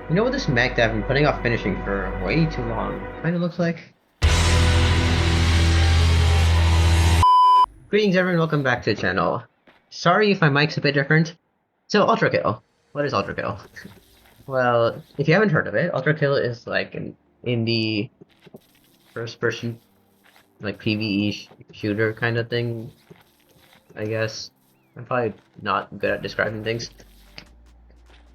You know what this mech that I've been putting off finishing for way too long kind of looks like? Greetings everyone, welcome back to the channel. Sorry if my mic's a bit different. So, Ultrakill. What is Ultrakill? Well, if you haven't heard of it, Ultrakill is like an indie first-person, like PvE shooter kind of thing, I guess. I'm probably not good at describing things.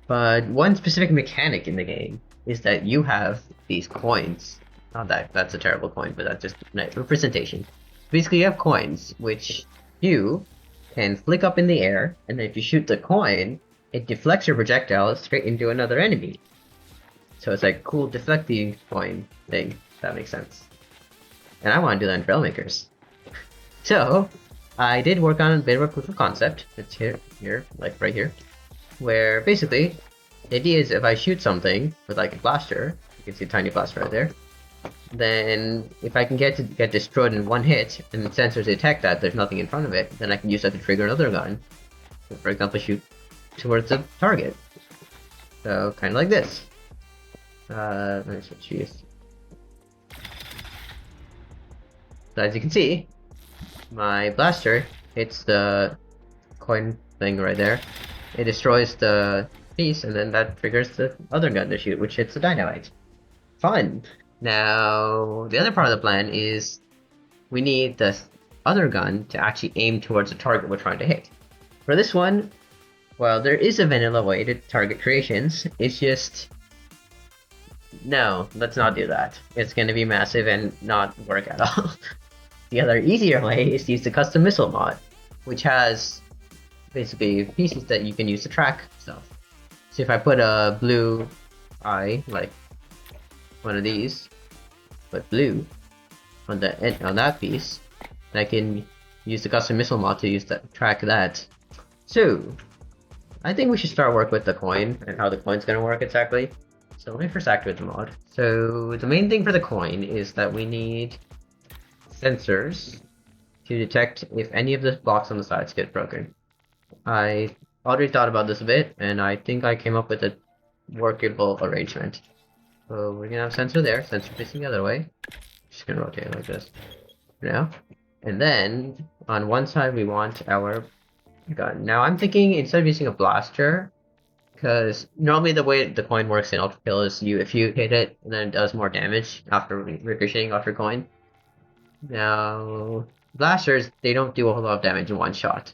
But one specific mechanic in the game is that you have these coins. Not that that's a terrible coin, but that's just representation. Basically, you have coins which you can flick up in the air, and then if you shoot the coin, it deflects your projectile straight into another enemy. So it's like cool deflecting coin thing. If that makes sense. And I want to do that in Trailmakers. So I did work on a bit of a proof of concept. It's here, like right here, where basically the idea is if I shoot something with like a blaster, you can see a tiny blaster right there, then if I can get destroyed in one hit, and the sensors detect that there's nothing in front of it, then I can use that to trigger another gun. So for example, shoot towards the target. So kind of like this. Let me switch these. So as you can see, my blaster hits the coin thing right there. It destroys the piece, and then that triggers the other gun to shoot, which hits the dynamite. Fun! Now, the other part of the plan is we need the other gun to actually aim towards the target we're trying to hit. For this one, well, there is a vanilla way to target creations. It's just... no, let's not do that. It's going to be massive and not work at all. The other easier way is to use the custom missile mod, which has basically pieces that you can use to track stuff. So if I put a blue eye, like one of these, but blue on that piece, I can use the custom missile mod to track that. So I think we should start work with the coin and how the coin's gonna work exactly. So let me first activate the mod. So the main thing for the coin is that we need sensors to detect if any of the blocks on the sides get broken. I already thought about this a bit, and I think I came up with a workable arrangement. So we're gonna have sensor there, sensor facing the other way. Just gonna rotate it like this now. And then on one side we want our gun. Now I'm thinking instead of using a blaster, because normally the way the coin works in Ultrakill is if you hit it, and then it does more damage after ricocheting off your coin. Now blasters, they don't do a whole lot of damage in one shot.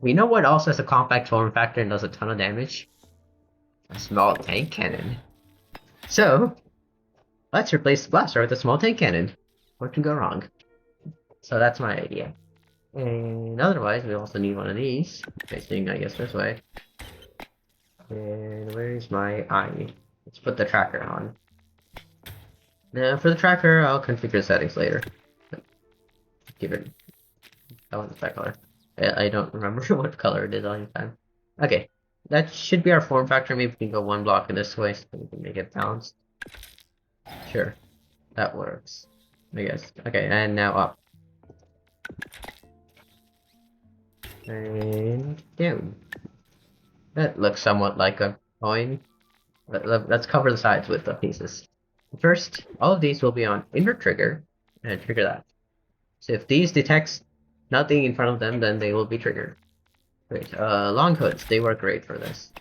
We know what else has a compact form factor and does a ton of damage? A small tank cannon. So, let's replace the blaster with a small tank cannon. What can go wrong? So that's my idea. And otherwise, we also need one of these. Facing, I guess, this way. And where's my eye? Let's put the tracker on. Now, for the tracker, I'll configure the settings later. Give it... oh, it's that color. I don't remember what color it is all the time. Okay, that should be our form factor. Maybe we can go one block in this way so we can make it balanced. Sure, that works, I guess. Okay, and now up. And down. That looks somewhat like a coin. Let's cover the sides with the pieces. First, all of these will be on invert trigger, and trigger that. So if these detects nothing in front of them, then they will be triggered. Great. Long hoods, they work great for this.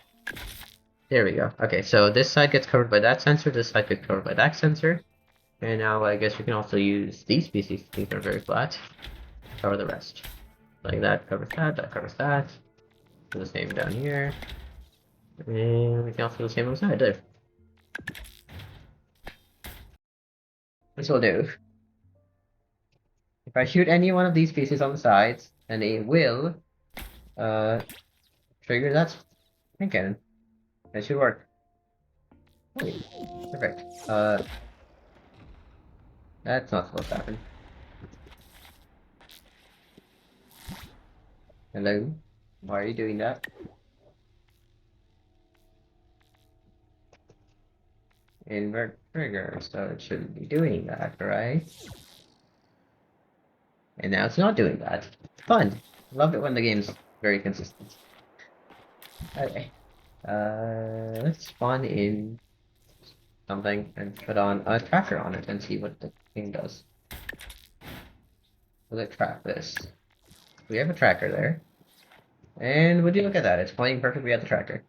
There we go. Okay, so this side gets covered by that sensor, this side gets covered by that sensor. And now I guess we can also use these pieces, these are very flat, to cover the rest. Like that covers that covers that. Do the same down here. And we can also do the same on the side there. This will do. If I shoot any one of these pieces on the sides, then it will trigger that tank cannon. That should work. Oh, perfect. That's not supposed to happen. Hello? Why are you doing that? Invert trigger, so it shouldn't be doing that, right? And now it's not doing that. Fun! Love it when the game's very consistent. Okay. Let's spawn in something and put on a tracker on it and see what the thing does. Will it track this? We have a tracker there. And would you look at that? It's pointing perfectly at the tracker.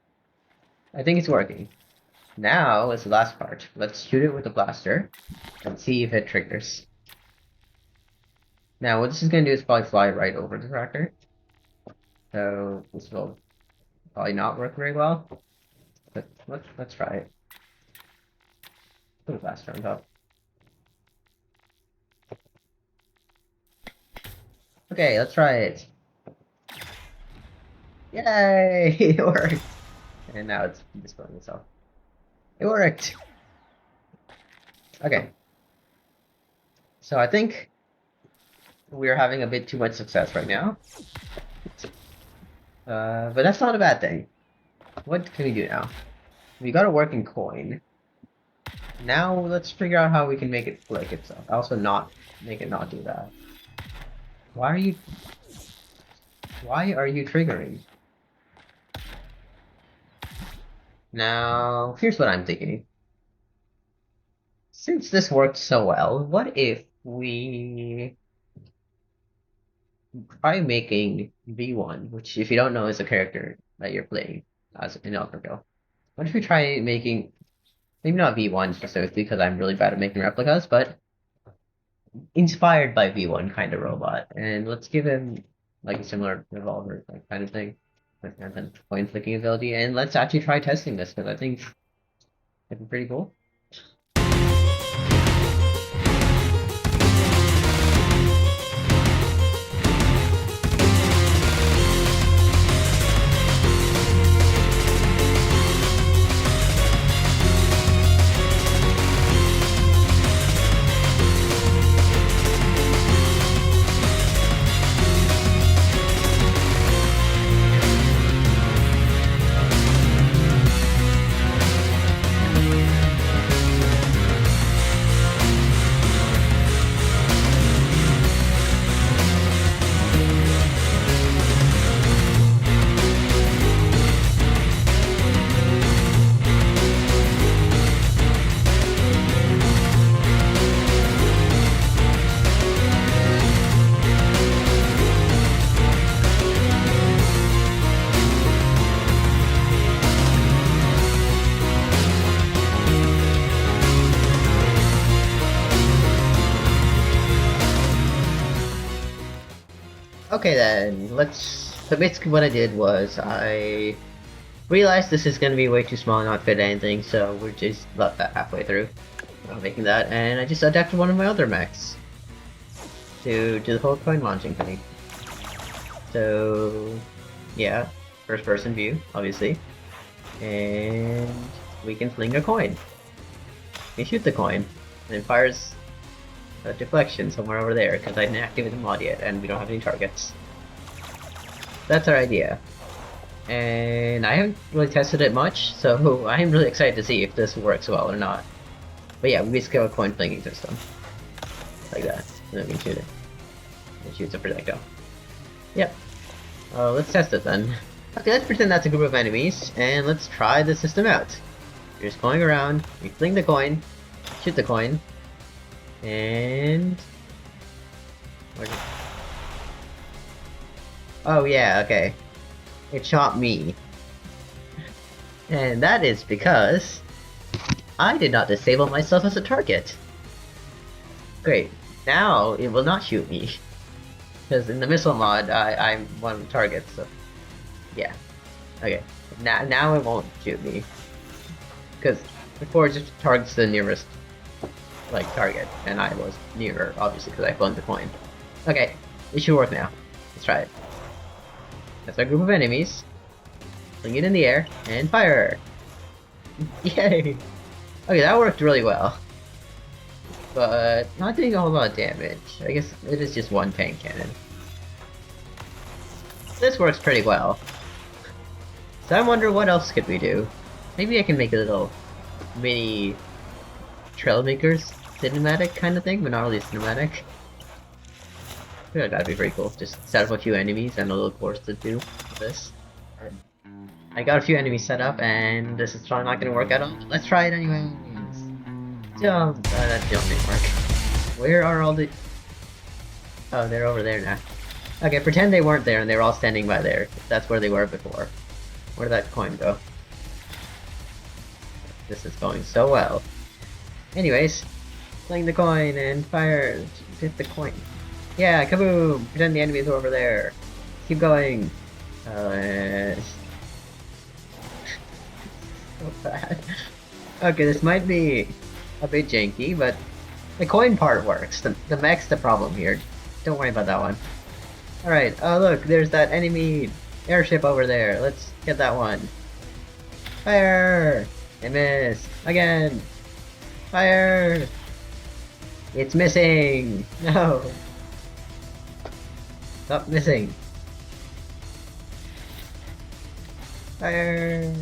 I think it's working. Now is the last part. Let's shoot it with the blaster and see if it triggers. Now what this is going to do is probably fly right over the tracker. So this will probably not work very well. But let's try it. Put the blaster on top. Okay, let's try it. Yay! It worked! And now it's displaying itself. It worked! Okay. So I think we're having a bit too much success right now. But that's not a bad thing. What can we do now? We got a working coin. Now let's figure out how we can make it flick itself. Also not make it not do that. Why are you triggering? Now, here's what I'm thinking. Since this worked so well, what if we try making V1, which if you don't know is a character that you're playing as in Ultrakill. What if we try making, maybe not V1 specifically because I'm really bad at making replicas, but inspired by V1 kind of robot. And let's give him like a similar revolver like kind of thing. With coin flicking ability, and let's actually try testing this because I think it'd be pretty cool. Okay then, so basically what I did was I realized this is going to be way too small and not fit anything, so we just left that halfway through, making that, and I just adapted one of my other mechs to do the whole coin launching thing. So, yeah, first person view, obviously, and we can fling a coin. We shoot the coin, and it fires a deflection somewhere over there, because I didn't activate the mod yet, and we don't have any targets. That's our idea. And I haven't really tested it much, so I'm really excited to see if this works well or not. But yeah, we basically have a coin flinging system. Like that. And then we can shoot it. It shoots a projectile. Yep. Let's test it then. Okay, let's pretend that's a group of enemies, and let's try the system out. You're just going around, we fling the coin, shoot the coin, and... oh yeah, okay. It shot me. And that is because I did not disable myself as a target. Great. Now it will not shoot me. Because in the missile mod, I'm one of the targets, so... yeah. Okay. Now it won't shoot me. Because before it just targets the nearest like target, and I was nearer, obviously, because I flung the coin. Okay, it should work now. Let's try it. That's our group of enemies. Fling it in the air, and fire! Yay! Okay, that worked really well. But not doing a whole lot of damage. I guess it is just one tank cannon. This works pretty well. So I wonder what else could we do? Maybe I can make a little mini Trailmakers cinematic kind of thing, but not really cinematic. I feel like that'd be pretty cool. Just set up a few enemies and a little course to do this. I got a few enemies set up, and this is probably not going to work at all. Let's try it anyways. Jump! That jump didn't work. Where are all the... Oh, they're over there now. Okay, pretend they weren't there and they were all standing by there. That's where they were before. Where did that coin go? This is going so well. Anyways, fling the coin and fire. Hit the coin. Yeah, kaboom! Pretend the enemies are over there. Keep going. So bad. Okay, this might be a bit janky, but the coin part works. The mech's the problem here. Don't worry about that one. Alright, oh look, there's that enemy airship over there. Let's get that one. Fire! I missed. Again! Fire! It's missing! No! Stop missing. Fire!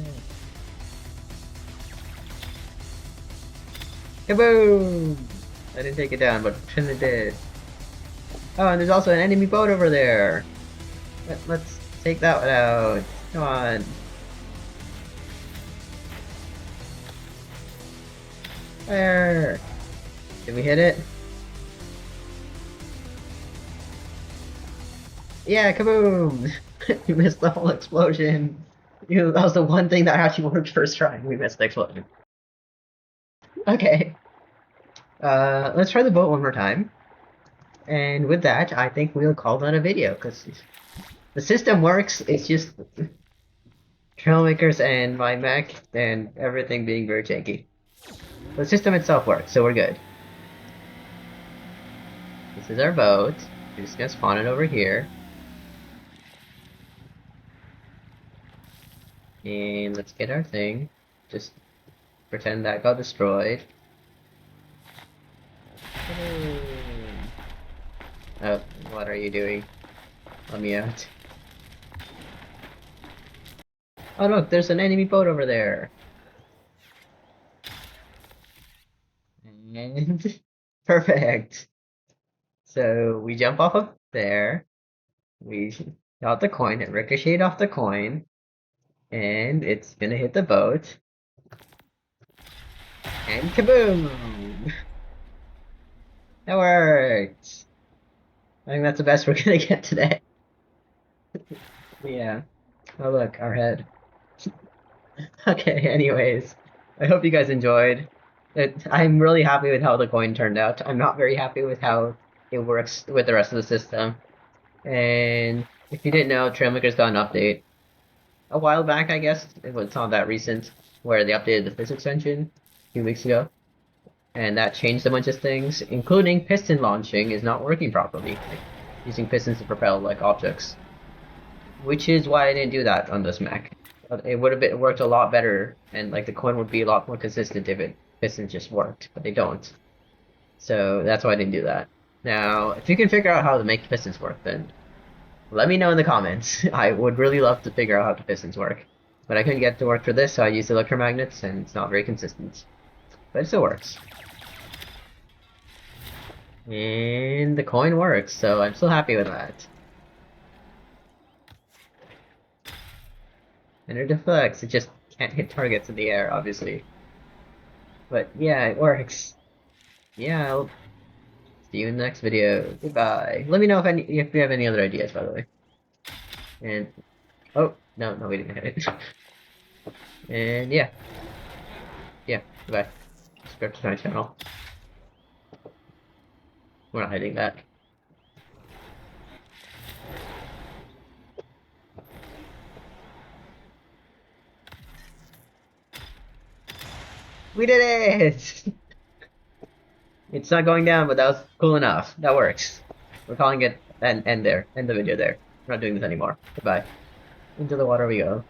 Kaboom! I didn't take it down, but pretend it did. Oh, and there's also an enemy boat over there. Let's take that one out. Come on. Fire! Did we hit it? Yeah, kaboom! You missed the whole explosion. That was the one thing that actually worked first try. We missed the explosion. Okay. Let's try the boat one more time. And with that, I think we'll call that a video, because the system works, it's just Trailmakers and my mech and everything being very janky. The system itself works, so we're good. This is our boat. We're just gonna spawn it over here. And let's get our thing. Just pretend that got destroyed. Oh, what are you doing? Let me out. Oh look, there's an enemy boat over there. And perfect. So we jump off of there. We got the coin, it ricocheted off the coin. And it's gonna hit the boat. And kaboom! That worked! I think that's the best we're gonna get today. Yeah. Oh look, our head. Okay, anyways. I hope you guys enjoyed. I'm really happy with how the coin turned out. I'm not very happy with how it works with the rest of the system. And if you didn't know, Trailmakers got an update a while back, I guess. It's not that recent, where they updated the physics engine a few weeks ago. And that changed a bunch of things, including piston launching is not working properly. Like, using pistons to propel like objects. Which is why I didn't do that on this mech. It would have worked a lot better, and like the coin would be a lot more consistent if pistons just worked, but they don't. So that's why I didn't do that. Now, if you can figure out how to make pistons work, then let me know in the comments. I would really love to figure out how the pistons work. But I couldn't get it to work for this, so I used electromagnets, and it's not very consistent. But it still works. And the coin works, so I'm still happy with that. And it deflects, it just can't hit targets in the air, obviously. But yeah, it works. Yeah, I'll see you in the next video. Goodbye. Let me know if you have any other ideas, by the way. And oh no, we didn't hit it. And yeah, goodbye. Subscribe to my channel. We're not hiding that. We did it! It's not going down, but that was cool enough. That works. We're calling it an end there. End the video there. We're not doing this anymore. Goodbye. Into the water we go.